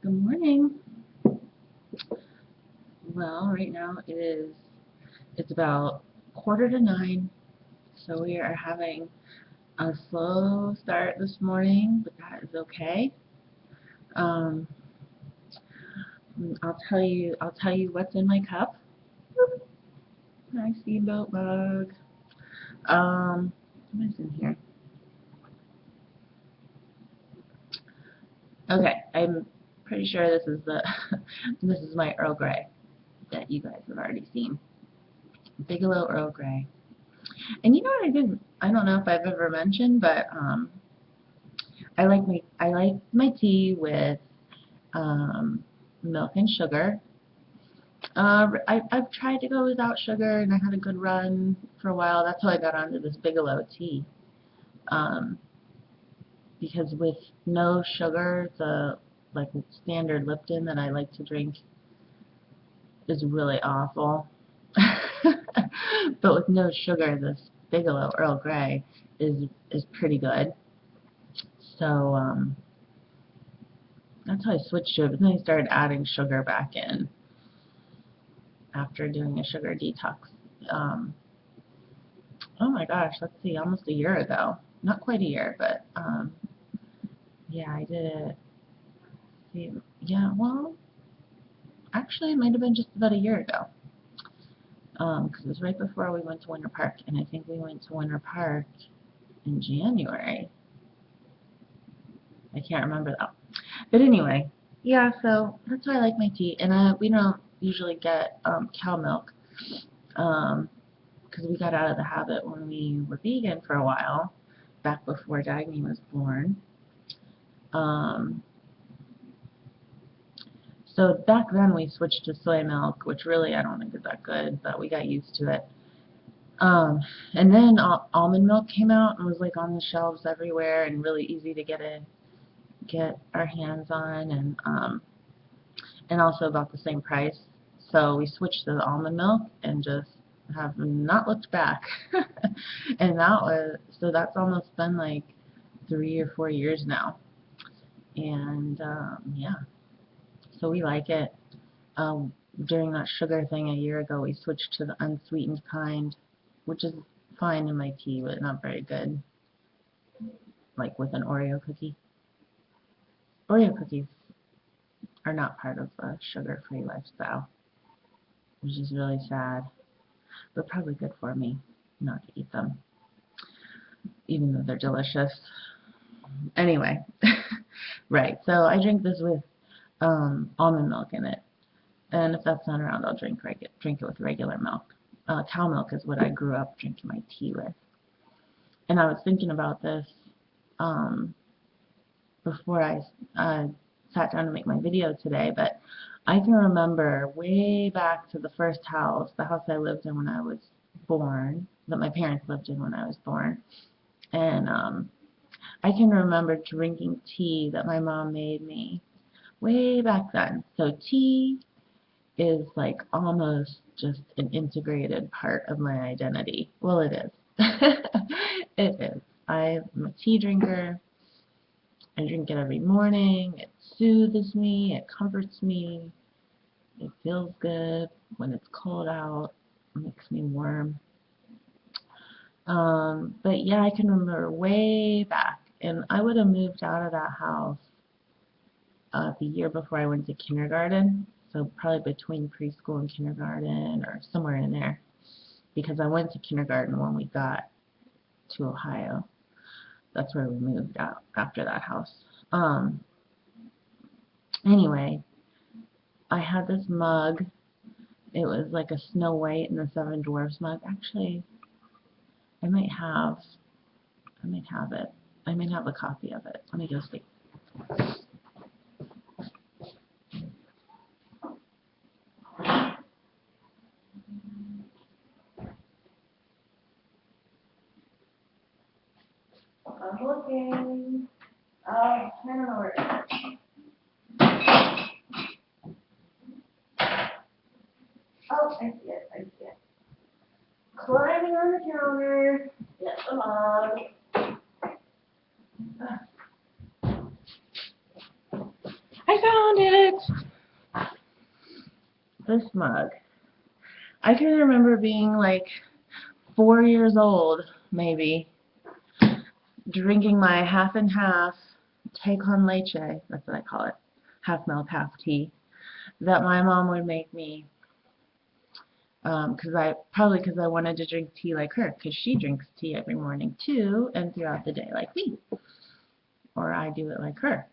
Good morning. Well, right now it's about 8:45, so we are having a slow start this morning, but that is okay. Um, I'll tell you what's in my cup. Nice steamboat mug. What is in here? Okay, I'm pretty sure this is the this is my Earl Grey that you guys have already seen. Bigelow Earl Grey. And you know what I didn't? I don't know if I've ever mentioned, but I like my tea with milk and sugar. I've tried to go without sugar, and I had a good run for a while. That's how I got onto this Bigelow tea. Um, because with no sugar, the like standard Lipton that I like to drink is really awful. But with no sugar, this Bigelow Earl Grey is pretty good. So that's how I switched to it. But then I started adding sugar back in after doing a sugar detox. Um, oh my gosh, let's see, almost a year ago. Not quite a year, but yeah, I did it. See, yeah, well, actually, it might have been just about a year ago. Because it was right before we went to Winter Park, and I think we went to Winter Park in January. I can't remember though. But anyway, yeah, so that's why I like my tea. And we don't usually get cow milk because we got out of the habit when we were vegan for a while, back before Dagny was born. Um, so back then we switched to soy milk, which really I don't think is that good, but we got used to it. Um, and then almond milk came out and was like on the shelves everywhere and really easy to get our hands on, and also about the same price. So we switched to the almond milk and just have not looked back. And that's almost been like 3 or 4 years now. And yeah, so we like it. Um, During that sugar thing a year ago, we switched to the unsweetened kind, which is fine in my tea, but not very good, like with an Oreo cookie. Oreo cookies are not part of a sugar-free lifestyle, which is really sad, but probably good for me not to eat them, even though they're delicious. Anyway, right, so I drink this with almond milk in it, and if that's not around, I'll drink it with regular milk. Cow milk is what I grew up drinking my tea with. And I was thinking about this um, before I sat down to make my video today, but I can remember way back to the first house, the house I lived in when I was born, that my parents lived in when I was born, and I can remember drinking tea that my mom made me way back then. So tea is like almost just an integrated part of my identity. Well, it is. It is. I'm a tea drinker. I drink it every morning. It soothes me. It comforts me. It feels good when it's cold out. It makes me warm. But yeah, I can remember way back, and I would have moved out of that house the year before I went to kindergarten. So probably between preschool and kindergarten, or somewhere in there, because I went to kindergarten when we got to Ohio. That's where we moved out after that house. Um, Anyway, I had this mug. It was like a Snow White and the Seven Dwarfs mug. Actually, I might have, I might have it. I might have a copy of it. Let me go see. I'm looking. I don't know where it is. Oh, I see it. I see it. Climbing on the counter. Get the mug. this mug. I can remember being like 4 years old, maybe, drinking my half and half té con leche, that's what I call it, half milk, half tea, that my mom would make me, because I wanted to drink tea like her, because she drinks tea every morning too, and throughout the day like me, or I do it like her.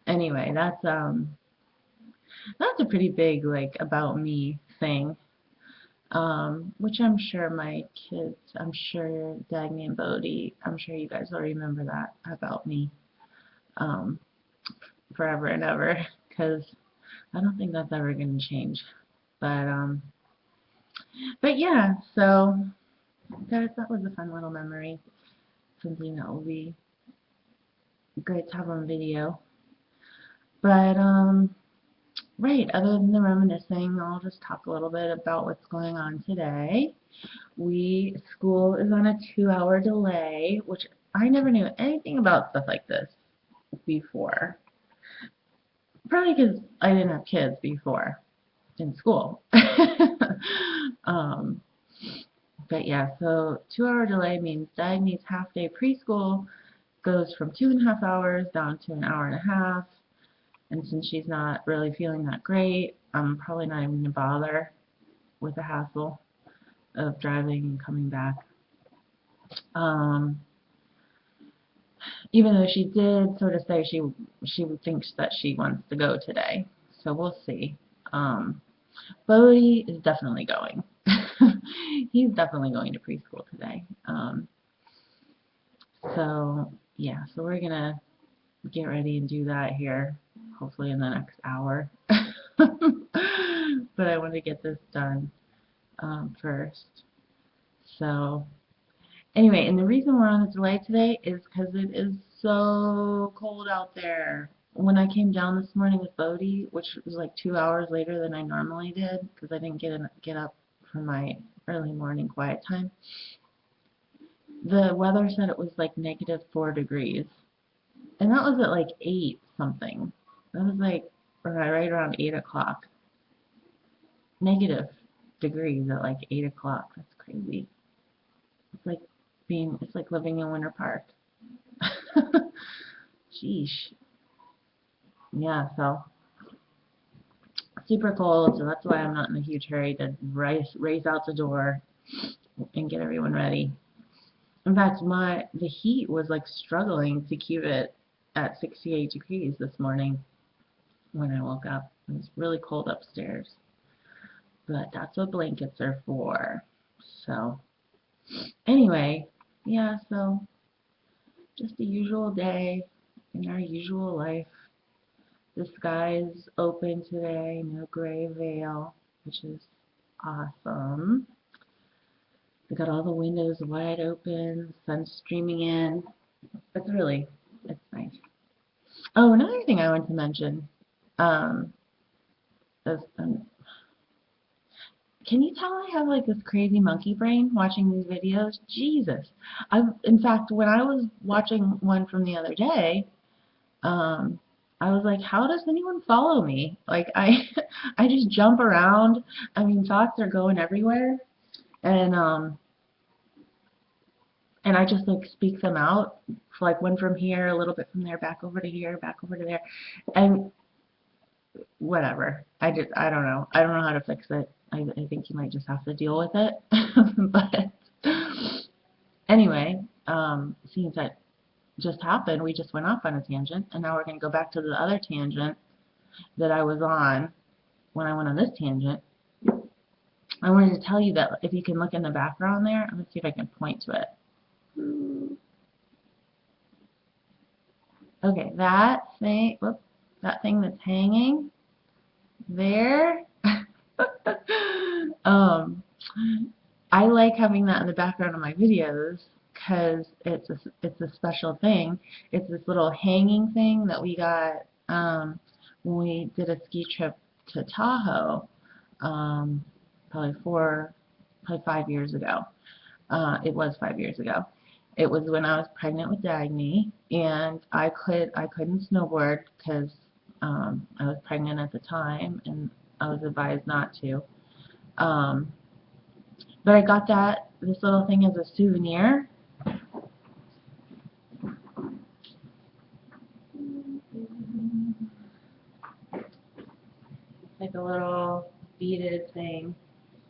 Anyway, that's a pretty big like about me thing. Which I'm sure my kids, I'm sure Dagny and Bodie, I'm sure you guys will remember that about me, um, forever and ever, because I don't think that's ever going to change. But, um, but yeah, so that was a fun little memory, something that will be great to have on video. But, right, other than the reminiscing, I'll just talk a little bit about what's going on today. School is on a 2-hour delay, which I never knew anything about stuff like this before. Probably because I didn't have kids before in school. um, but yeah, so 2-hour delay means Dagny's half-day preschool goes from 2.5 hours down to an hour and a half. And since she's not really feeling that great, I'm probably not even going to bother with the hassle of driving and coming back. Um, Even though she did sort of say she thinks that she wants to go today, so we'll see. Bodie is definitely going. He's definitely going to preschool today. So yeah, so we're gonna get ready and do that here, hopefully in the next hour. But I want to get this done first. So anyway, and the reason we're on a delay today is because it is so cold out there. When I came down this morning with Bodie, which was like 2 hours later than I normally did, because I didn't get up for my early morning quiet time, the weather said it was like -4 degrees. And that was at like 8 something. That was like right around 8 o'clock. Negative degrees at like 8 o'clock. That's crazy. It's like living in Winter Park. Sheesh. Yeah, so super cold, so that's why I'm not in a huge hurry to race out the door and get everyone ready. In fact, the heat was like struggling to keep it at 68 degrees this morning when I woke up. It was really cold upstairs, but that's what blankets are for. So anyway, yeah, so just a usual day in our usual life. The sky is open today, no gray veil, which is awesome. We got all the windows wide open, sun streaming in. It's nice. Oh, another thing I want to mention, um, is, can you tell I have like this crazy monkey brain watching these videos? Jesus. In fact, when I was watching one from the other day, um, I was like, how does anyone follow me? Like I just jump around. I mean, thoughts are going everywhere, and and I just like speak them out, like one from here, a little bit from there, back over to here, back over to there, and whatever. I don't know. I don't know how to fix it. I think you might just have to deal with it. But anyway, since that just happened, we just went off on a tangent, and now we're going to go back to the other tangent that I was on when I went on this tangent. I wanted to tell you that if you can look in the background there, let's see if I can point to it. Okay, that thing, whoops, that thing that's hanging there. um, I like having that in the background of my videos because it's a special thing. It's this little hanging thing that we got when we did a ski trip to Tahoe, um, probably 5 years ago. It was 5 years ago. It was when I was pregnant with Dagny, and I couldn't snowboard because I was pregnant at the time, and I was advised not to. Um, but I got this little thing as a souvenir. Like a little beaded thing,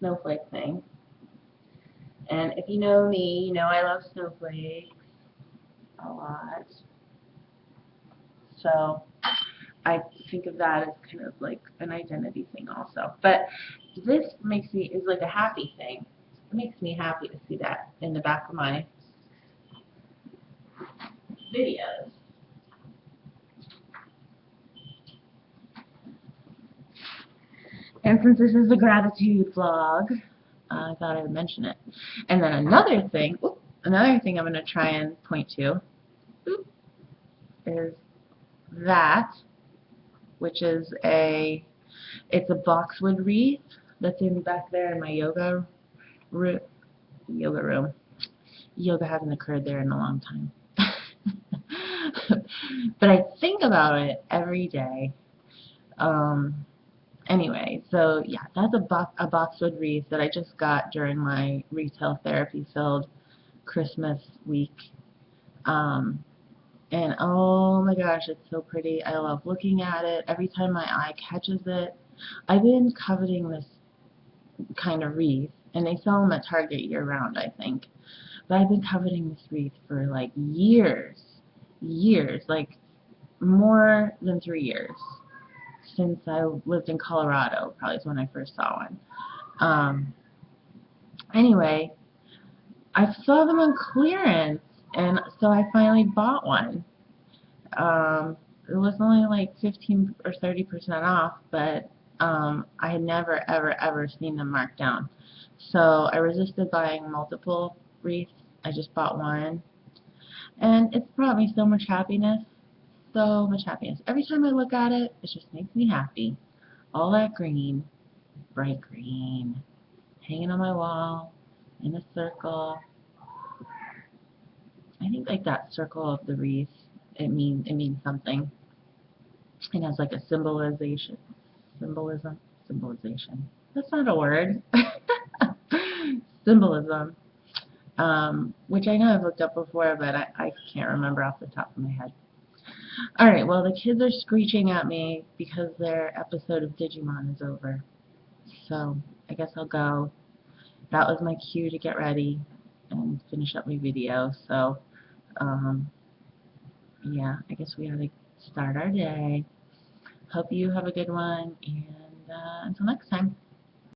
snowflake thing. And if you know me, you know I love snowflakes a lot. So I think of that as kind of like an identity thing also. But this is like a happy thing. It makes me happy to see that in the back of my videos. And since this is a gratitude vlog, I thought I would mention it. And then another thing I'm going to try and point to is that, which is it's a boxwood wreath that's in back there in my yoga room. Yoga hasn't occurred there in a long time. But I think about it every day. Anyway, so yeah, that's a boxwood wreath that I just got during my retail therapy filled Christmas week. And oh my gosh, it's so pretty. I love looking at it. Every time my eye catches it, I've been coveting this kind of wreath, and they sell them at Target year round, I think. But I've been coveting this wreath for like years, like more than 3 years. Since I lived in Colorado, probably is when I first saw one. Anyway, I saw them on clearance, and so I finally bought one. It was only like 15 or 30% off, but I had never, ever seen them marked down. So I resisted buying multiple wreaths. I just bought one, and it's brought me so much happiness. So much happiness. Every time I look at it, it just makes me happy. All that green, bright green, hanging on my wall, in a circle. I think like that circle of the wreath, it means something. It has like a symbolization. That's not a word. Symbolism, which I know I've looked up before, but I can't remember off the top of my head. Alright, well the kids are screeching at me because their episode of Digimon is over. So I guess I'll go. That was my cue to get ready and finish up my video. So yeah, I guess we gotta start our day. Hope you have a good one, and until next time.